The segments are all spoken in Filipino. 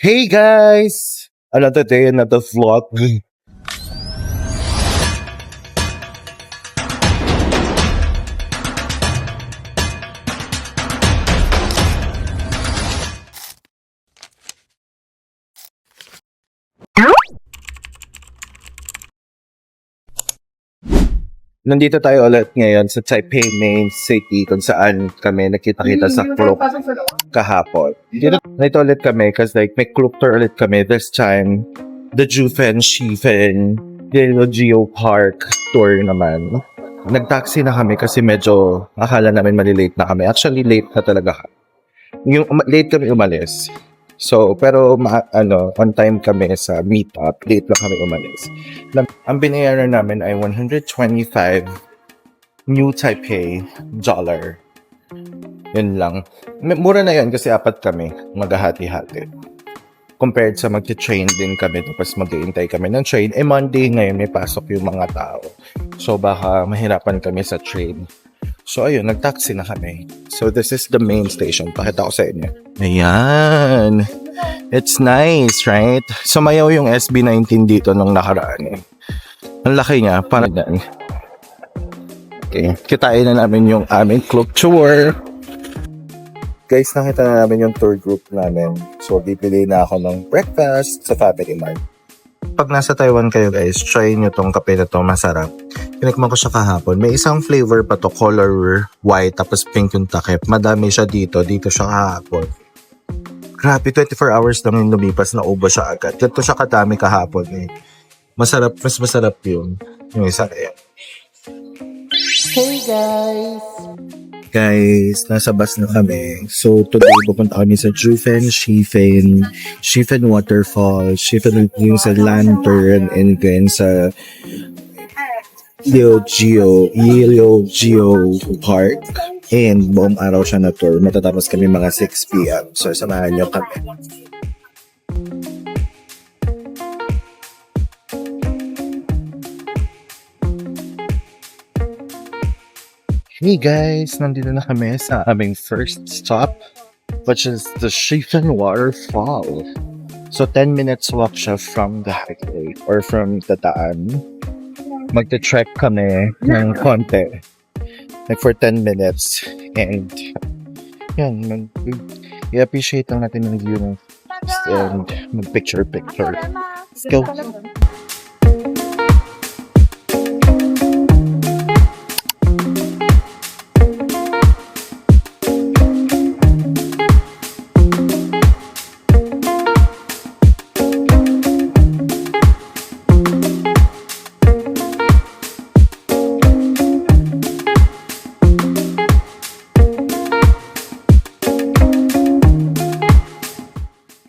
Hey guys! Another day, another vlog. Nandito tayo ulit ngayon sa Taipei Main City kung saan kami nakita-kita sa Klook kahapon. Dito ulit kami kasi may Klook tour ulit kami. This time, the Jufen, Shifen, Geo Park tour naman. Nag-taxi na kami kasi medyo akala namin malilate na kami. Actually, late na talaga. Late kami umalis. So, pero on time kami sa meetup. Late lang kami umalis. Ang binayaran namin ay 125 New Taipei dollar. Yun lang. Mura na yun kasi apat kami. Maghahati-hati. Compared sa mag-train din kami tapos mag-iintay kami ng train. Monday ngayon may pasok yung mga tao. So, baka mahirapan kami sa train. So, ayun, nag-taxi na kami. So, this is the main station. Pakita ko sa inyo. Ayan. It's nice, right? Sumayaw yung SB19 dito nung nakaraan. Ang laki niya. Parang yan. Okay. Kitain na namin yung aming Klook tour. Guys, nakita na namin yung tour group namin. So, bibili na ako ng breakfast sa Family Mart. Pag nasa Taiwan kayo guys, try nyo tong kape na to, masarap. Tinikman ko siya kahapon. May isang flavor pa to, color white, tapos pink yung takip. Madami siya dito siya kahapon. Grabe, 24 hours lang yung lumipas, naubos siya agad. Ganito siya kadami kahapon eh. Masarap, mas masarap yun. Yung isa eh. Hey guys! Guys, nasa bus na kami. So, today pupunta kami sa Jufen, Shifen Waterfall, Shifen yung sa Lantern, and then sa Yeo Geo Park. And buong araw siya na tour. Matatapos kami mga 6 p.m. So, samahan niyo kami. Hey guys, nandito na kami sa aming first stop, which is the Shifen Waterfall. So 10 minutes walk siya from the highway or from the daan. Magte-trek kami ng konti. Like for 10 minutes. And yan, i-appreciate lang natin yung view and mag-picture. Let's go.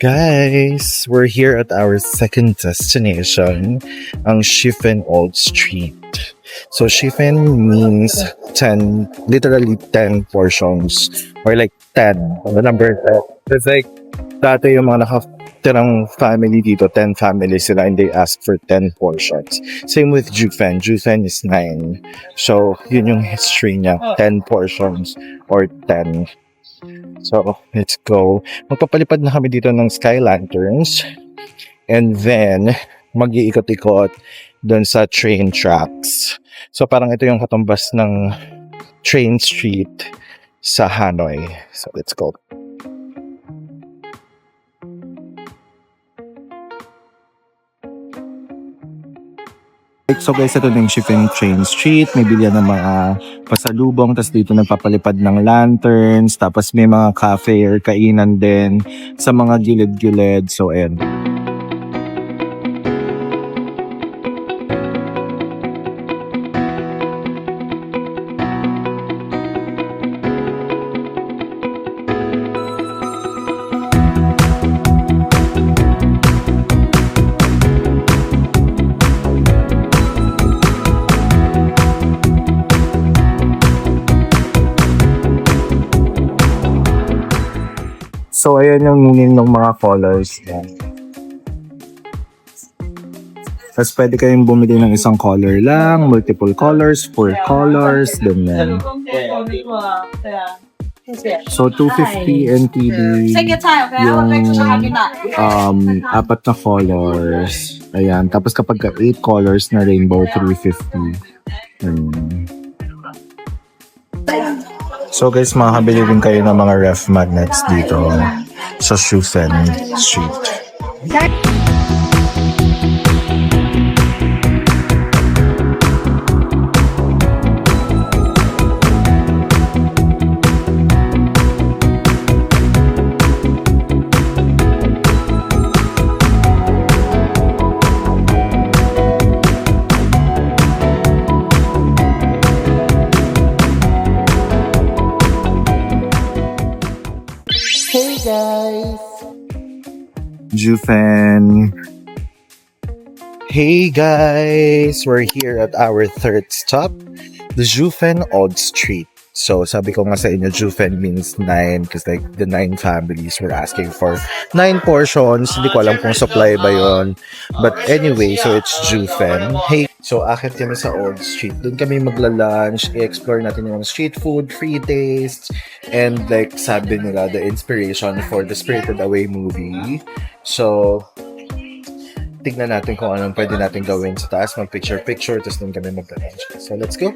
Guys, we're here at our second destination, ang Shifen Old Street. So Shifen means 10, literally 10 portions, or like 10, the number 10. It's like, dati yung mga nakatirang family dito, 10 families sila, and they ask for 10 portions. Same with Jufen. Jufen is 9. So, yun yung history niya, 10 portions, or 10. So, let's go. Magpapalipad na kami dito ng Sky Lanterns. And then, mag-iikot-ikot doon sa train tracks. So, parang ito yung katumbas ng train street sa Hanoi. So, let's go. So guys, ito yung Shifen Train Street. May bilyan ng mga pasalubong. Tapos dito nagpapalipad ng lanterns. Tapos may mga cafe or kainan din sa mga gilid-gilid. So ayan. So, ayan yung meaning ng mga colors niya. Tapos, pwede kayong bumili ng isang color lang, multiple colors, 4 colors, ganyan. So, 250 NTD yung apat na colors. Ayan. Tapos kapag 8 colors na rainbow, 350. So guys, makakabili din kayo ng mga ref magnets dito sa Schufen Street. Hey guys! Jufen. Hey guys! We're here at our third stop, the Jufen Old Street. So, sabi ko nga sa inyo, Jufen means 9 because like the 9 families were asking for 9 portions. Hindi ko alam kung supply ba yon. But anyway, so it's Jufen. Hey, so akit kami sa Old Street. Doon kami magla-lunch, i-explore natin yung street food, free tastes, and like sabi nila, the inspiration for the Spirited Away movie. So, tignan natin kung anong pwede natin gawin sa taas, mag-picture-picture, tapos doon kami magla-lunch. So, let's go!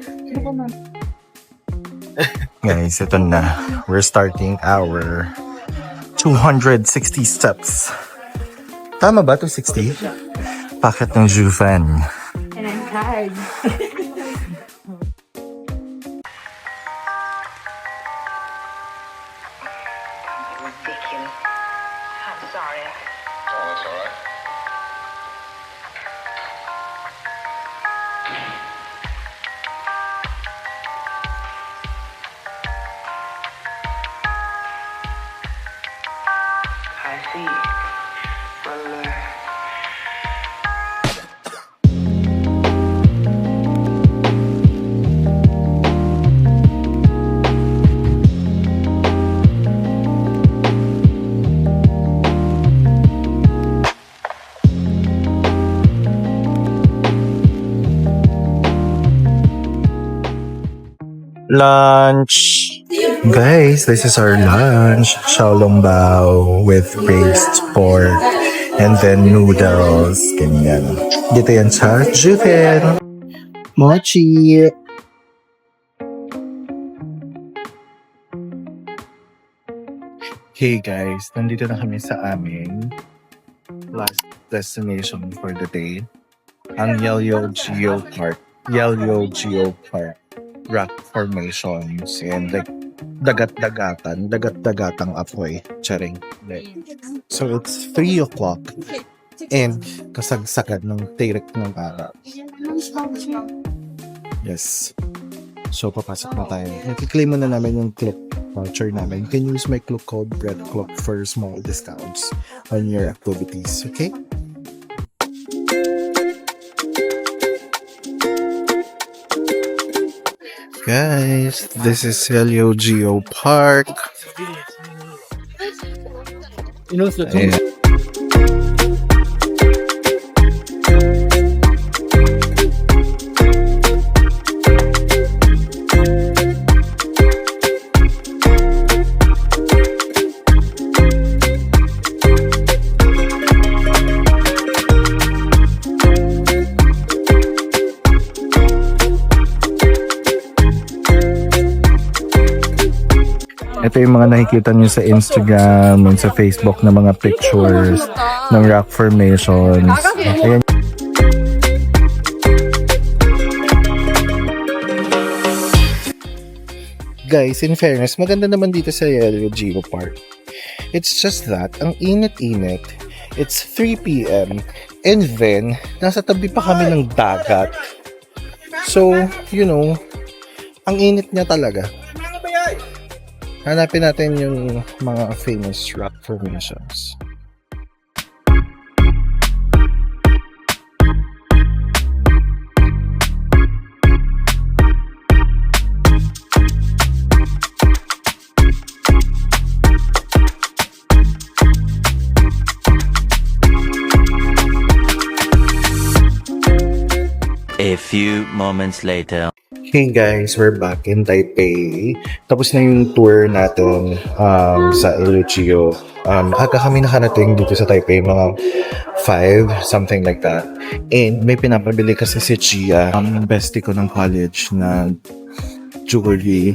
Guys, ito na. We're starting our 260 steps. Tama ba 260? Packet ng Jufen. And I'm tired. Ridiculous. I'm sorry. Oh, that's all right. I see. Well, Lunch! Guys, this is our lunch. Xiaolongbao with braised pork and then noodles. Ganyan. Dito yan sa Jufen. Mochi! Hey guys, nandito na kami sa aming last destination for the day. Ang Yelyo Geo Park. Yelyo Geo Park. Rock formations and like dagat-dagatang apoy. Charing. So it's 3 o'clock and kasagsagan ng tirik ng araw. Yes. So papasok na tayo. Nakiklaim na namin yung clip voucher namin. You can use my club code BREADCLUB for small discounts on your activities. Okay? Guys, this is Helio Geo Park. Ayan. Ito yung mga nakikita nyo sa Instagram and sa Facebook na mga pictures ng rock formations. Ayan. Guys, in fairness, maganda naman dito sa Yellow Geo Park. It's just that, ang init-init, it's 3 p.m. and then, nasa tabi pa kami ng dagat. So, you know, ang init niya talaga. Hanapin natin yung mga famous rock formations. A few moments later. Hey guys, we're back in Taipei. Tapos na yung tour natin sa El Lucio. Aga kami nakarating dito sa Taipei, mga 5, something like that. And may pinapabili kasi si Chia, bestie ko ng college na jewelry.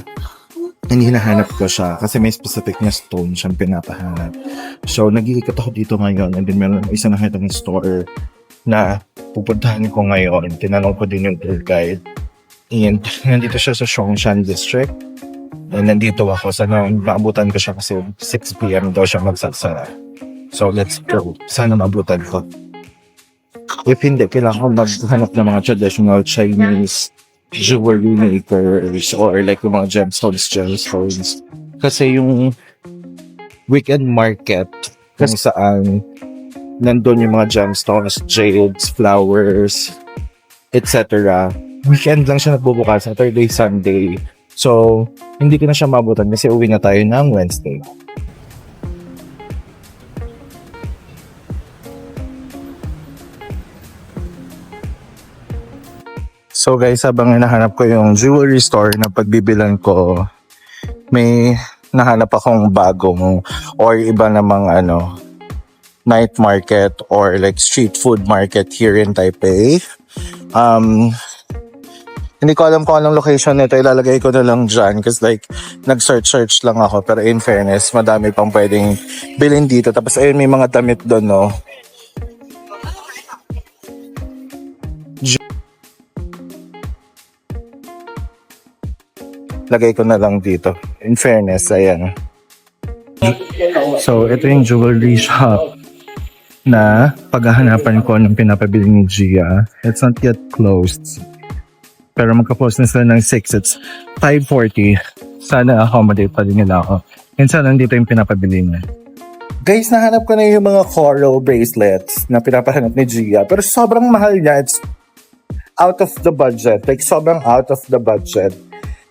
And hinahanap ko siya kasi may specific na stone siyang pinapahanap. So, nag-iikot ako dito ngayon and then meron isa nakitang store na pupuntahan ko ngayon. Tinanong ko din yung tour guide. And nandito siya sa Songshan District. And nandito ako. Sana maabutan ko siya kasi 6 p.m. daw siya magsasara. So let's go. Sana maabutan ko. If hindi, kailangan ko maghanap ng mga traditional Chinese jewelry makers or like yung mga gemstones. Kasi yung weekend market kung saan nandun yung mga gemstones, jades, flowers, etc. Weekend lang siya nagbubukas, Saturday, Sunday. So, hindi ko na siya mabutan kasi uwi na tayo ng Wednesday. So guys, habang hinahanap ko yung jewelry store na pagbibilan ko, may nahanap akong bagong or iba namang night market or like street food market here in Taipei. Hindi ko alam kung anong location nito. Ilalagay ko na lang dyan kasi like nag-search lang ako. Pero in fairness, madami pang pwedeng bilhin dito. Tapos ayun, may mga damit doon, no? Lagay ko na lang dito. In fairness, ayan. So, ito yung jewelry shop na paghahanapan ko ng pinapabili ni Gia. It's not yet closed. Pero magka-post na sila ng 6. It's 5:40. Sana accommodate pa din nila ako. And sana nandito yung pinapabili niya. Guys, nahanap ko na yung mga coral bracelets na pinapahanap ni Gia. Pero sobrang mahal niya. It's out of the budget. Like, sobrang out of the budget.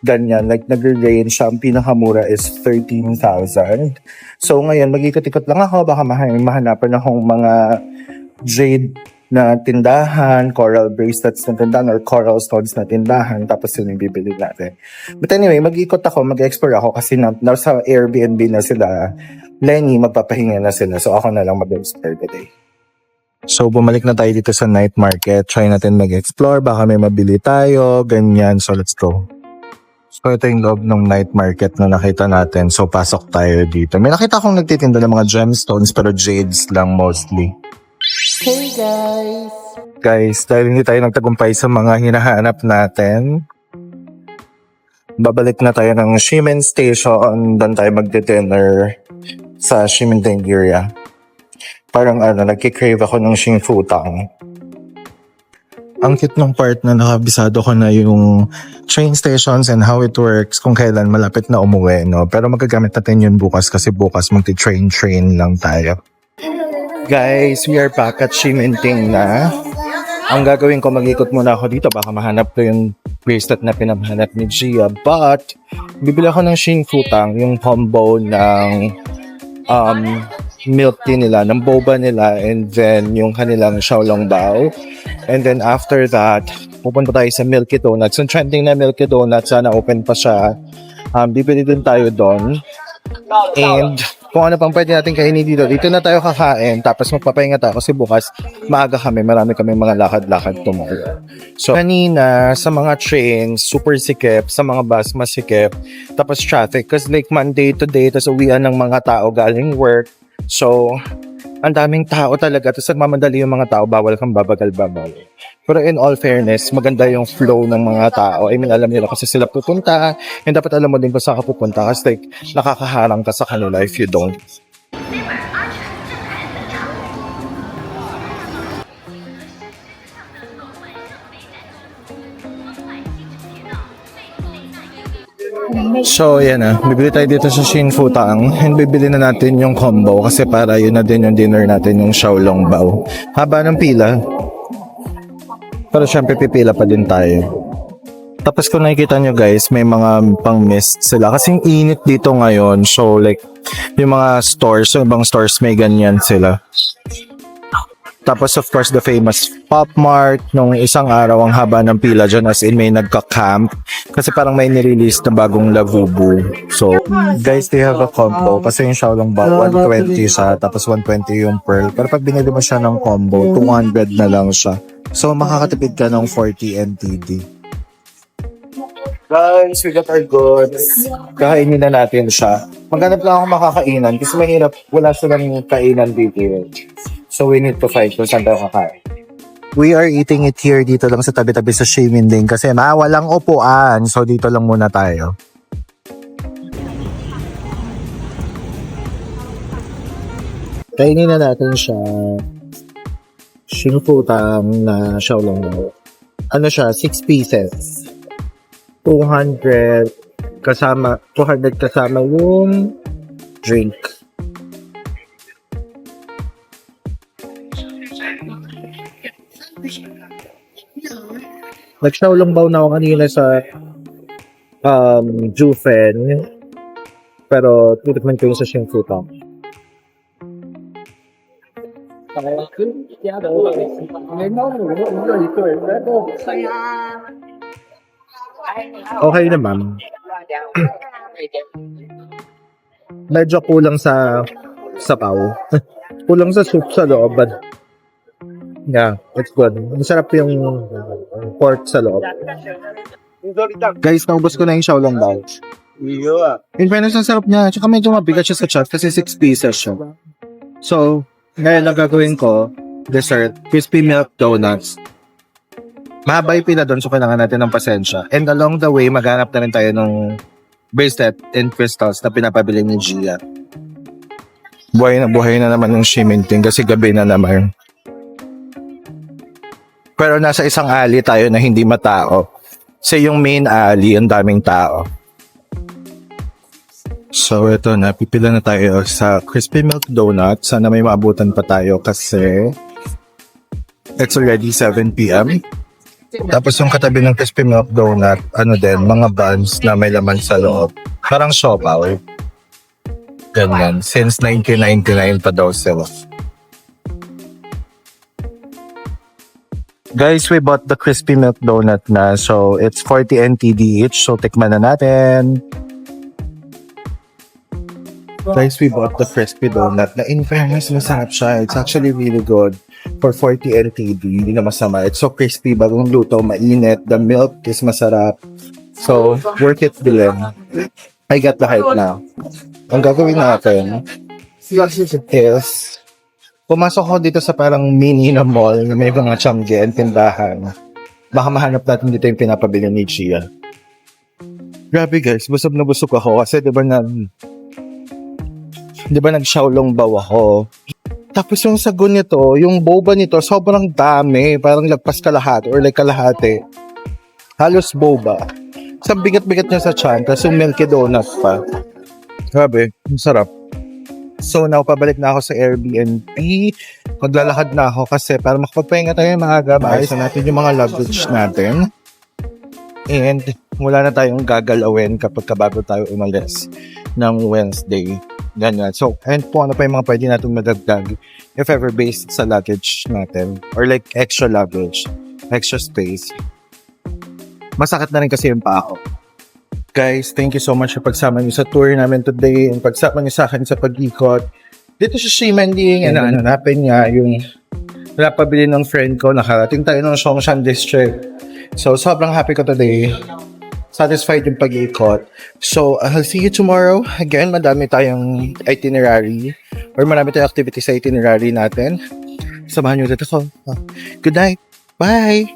Ganyan. Like, nag-range siya. Ang pinakamura is 13,000. So, ngayon, mag-ikot-ikot lang ako. Baka mahanapan akong mga jade na tindahan, coral bracelets na tindahan, or coral stones na tindahan, tapos yun yung bibili natin. But anyway, mag-ikot ako, mag-explore ako kasi nasa Airbnb na sila. Lenny, magpapahinga na sila. So ako na lang mag-explore today. So bumalik na tayo dito sa night market. Try natin mag-explore, baka may mabili tayo, ganyan. So let's go. So ito yung loob ng night market na nakita natin. So pasok tayo dito. May nakita akong nagtitinda ng mga gemstones pero jades lang mostly. Hey guys! Guys, dahil hindi tayo nagtagumpay sa mga hinahanap natin, babalik na tayo ng Shimen Station. Doon tayo magdi-dinner sa Shimen area. Parang nagkikrave ako ng Xingfutang. Ang cute ng part na nakabisado ko na yung train stations and how it works kung kailan malapit na umuwi, no? Pero magagamit natin yun bukas kasi bukas magti-train lang tayo. Guys, we are back at Shiminting na. Ang gagawin ko, mag-ikot muna ako dito. Baka mahanap ko yung bracelet na pinahanap ni Gia. But, bibili ako ng Xingfutang, yung combo ng milk tea nila, ng boba nila, and then yung kanilang xiaolongbao. And then after that, pupunta tayo sa Milky Donuts. Yung trending na Milky Donuts, sana open pa siya. Bibili din tayo doon. And kung ano pang pwede natin kainin dito na tayo kakain, tapos magpapahinga tayo kasi bukas maaga kami, marami kami mga lakad-lakad tomorrow. So kanina sa mga trains, super sikip, sa mga bus masikip, tapos traffic kasi like Monday to day, tapos uwian ng mga tao galing work. So ang daming tao talaga, tapos nagmamadali yung mga tao, bawal kang babagal-babal. Pero in all fairness, maganda yung flow ng mga tao. I mean, alam nila kasi sila pupunta, and dapat alam mo din kung saan ka pupunta kasi like, nakakaharang ka sa kanila if you don't. So, yan na. Bibili tayo dito sa Xingfutang and bibili na natin yung combo kasi para yun na din yung dinner natin, yung xiaolongbao. Haba ng pila. Pero syempre pipila pa din tayo. Tapos kung nakikita nyo guys, may mga pang-mist sila. Kasing init dito ngayon. So, like, yung mga stores, yung ibang stores may ganyan sila. Tapos of course the famous Pop Mart. Nung isang araw ang haba ng pila dyan, as in may nagka-camp. Kasi parang may nirelease na bagong Labubu. So guys, they have a combo. Kasi yung Xiaolong Bao, 120 siya. Tapos 120 yung pearl. Pero pag binili mo siya ng combo, 200 na lang siya. So makakatipid ka ng 40 NTD. Guys, we got our goods. Kakainin na natin siya. Maghanap lang ako makakainan kasi mahirap. Wala silang kainan dito. So we need to find kung saan tayo kakain. We are eating it here dito lang sa tabi-tabi sa Ximending kasi walang upuan. So dito lang muna tayo. Kainin na natin siya. Xingfutang na Xiaolong Bao. Ano siya? 6 pieces. 200 kasama yung drink. Nag-Xiaolong Bao na ako kanina sa Jufen. Pero titikman ko yung sa Xingfutang. Okay naman. Medyo kulang sa sabaw. Kulang sa soup sa loob. But yeah, it's good. Masarap yung pork sa loob. Guys, naubos ko na yung Xiaolong Bao. In fairness, ang sarap niya. Tsaka medyo mabigat siya sa chat kasi 6 pieces siya. So, ngayon ang gagawin ko, dessert, crispy milk donuts. Mahaba yung pila doon, so kailangan natin ng pasensya. And along the way, maghanap na rin tayo ng bracelet and crystals na pinapabili ni Gia. Buhay na naman yung Ximending kasi gabi na naman. Pero nasa isang alley tayo na hindi matao. Sa yung main alley, ang daming tao. So ito na, pipila na tayo sa crispy milk donut. Sana may maabutan pa tayo kasi it's already 7 p.m. Tapos yung katabi ng crispy milk donut, mga buns na may laman sa loob. Parang siopaw. Ganyan. Since 1999 pa daw sila. Guys, we bought the crispy milk donut na. So, it's 40 NTD each. So, tikman na natin. Guys, we bought the crispy donut na in fairness, masarap siya. It's actually really good. For 40 NTD, hindi na masama. It's so crispy, bagong luto, mainit. The milk is masarap. So, worth it bilhin. I got the hype now. Ang gagawin natin is pumasok ko dito sa parang mini na mall na may mga chamge and tindahan. Baka mahanap natin dito yung pinapabili ni Gia. Grabe guys, busog na busog ako kasi di ba nag-Xiaolong Bao ako. Tapos yung sagon nito, yung boba nito, sobrang dami. Parang lagpas kalahati or like kalahati. Halos boba. Sa bigat-bigat niya sa tiyan, tapos yung milky donut pa. Grabe, masarap. So now, pabalik na ako sa Airbnb. Maglalakad na ako kasi para makapagpahinga tayo mga gabay. Ayos natin yung mga luggage natin. And wala na tayong gagalawin kapag bago tayo umalis ng Wednesday. Ganyan. So, and po ano pa yung mga pwede natin madagdag if ever based sa luggage natin. Or like extra luggage, extra space. Masakit na rin kasi yung paa ko. Guys, thank you so much sa pagsama niyo sa tour namin today and pagsama niyo sa akin sa pag-ikot. Dito sa Ximending, hanapin niya yung napabili ng friend ko. Nakarating tayo ng Songshan District. So, sobrang happy ko today. Satisfied yung pag-ikot. So, I'll see you tomorrow. Again, madami tayong itinerary or marami tayong activity sa itinerary natin. Samahan niyo dito ko. Good night. Bye!